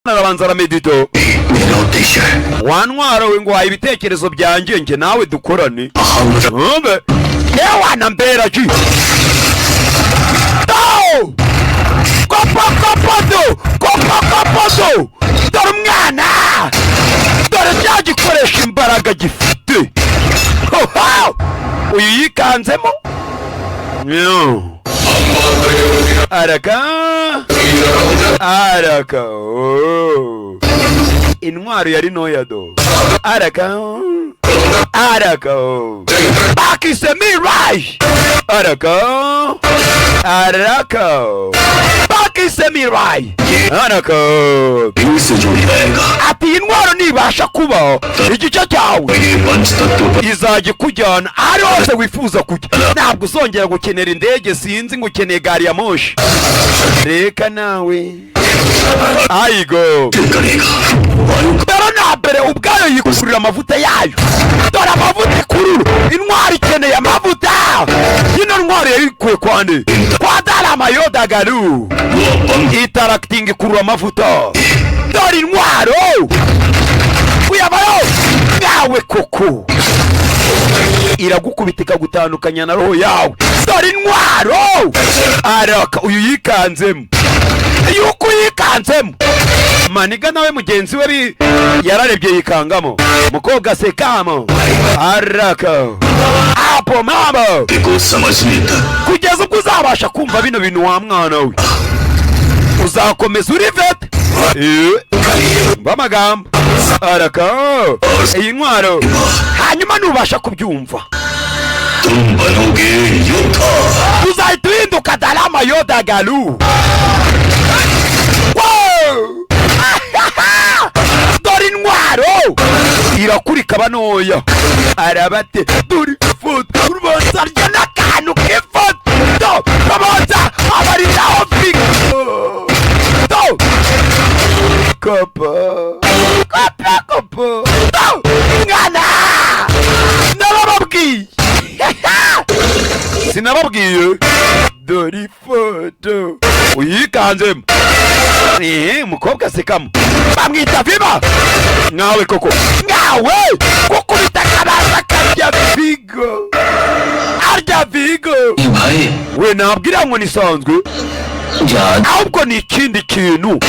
arabanza aramedito. Wantwara we ngo waha ibitekerezo byanjye nge nawe dukorane. Umbe ewana mbera ki kopodo dore umwana dore cyagikoresha imbaraga gifite uyu yikanzemo araka intwaro yari ntoya do araka bakise Mirai bakise Mirai ati intwaro nibasha kuba igice cyawe izajya kujyana ari hose wifuza kujya ntabwo uzongera gukenera indege sinzi ngo ukeneye gari ya moshi reka nawe ayigo dore nabere ubwayo yikurira amavuta yayo dore amavuta ikurura intwaro ikeneye amavuta ino ntwaro yayikuye kwande kwa Dalama Yodagaru itarakitingi ikurura amavuta dore intwaro uyabayo ngawe koko iragukubita ikagutandukanya na roho yawe dore intwaro araka uyu yikanzemo yuko yikanzemo maniga nawe mugenzi we yararebye yikangamo mukobwa sekamo araka apo mama kugeza ubwo uzabasha kumva bino bintu wa mwana we uzakomeza uri vete bamagambo araka iyi ntwaro hanyuma nubasha kubyumva uzahita uhinduka Dalama Yodagaru dore intwaro irakurika banoya arabate dore ifoto urubanza rya n'akantu k'ifoto babanza abariraho figo kopo mwana nabababwiye sinababwiye dore ifoto uyikanzemo mukobwa sekamo bamwita viba nkawe koko nkawe gukubita akabaza karya vigo arya vigo we nabwira ngo nisanzwe ahubwo ni ikindi kintu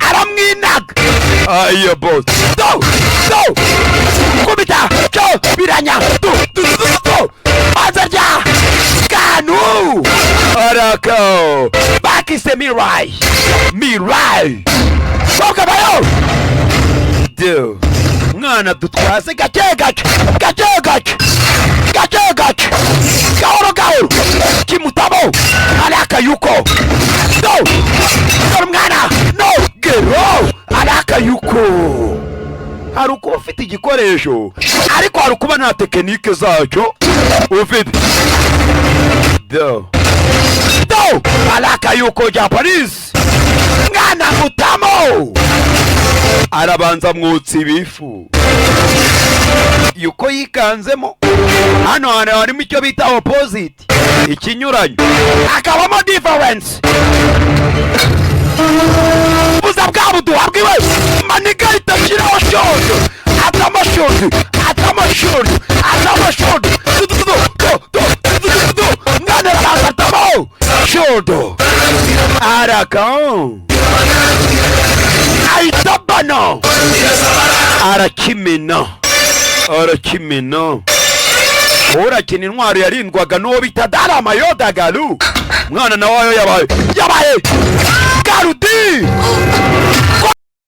aramwinaga ayo boss kubita cyo biranya azarya kanu araka bakise Mirai bakabayo mwana dutwaze gake gahoro kimutabo araka yuko mwana no gero araka yuko hari uko ufite igikoresho ariko hari kuba nta tekinike zacyo ufite araka yuko Japanese mwana mutamo arabanza mwotsi ibifu yuko yikanzemo hano harimo icyo bita opposite ikinyuranyo akabamo difference buza bwa buduha bwiwe maniga itashyiraho shodo atamashodo mwana arabatamo shodo araka aitabana arakimena urakina intwaro yarindwaga n'uwo bita Dalama Yodagaru mwana nawe yabaye garudi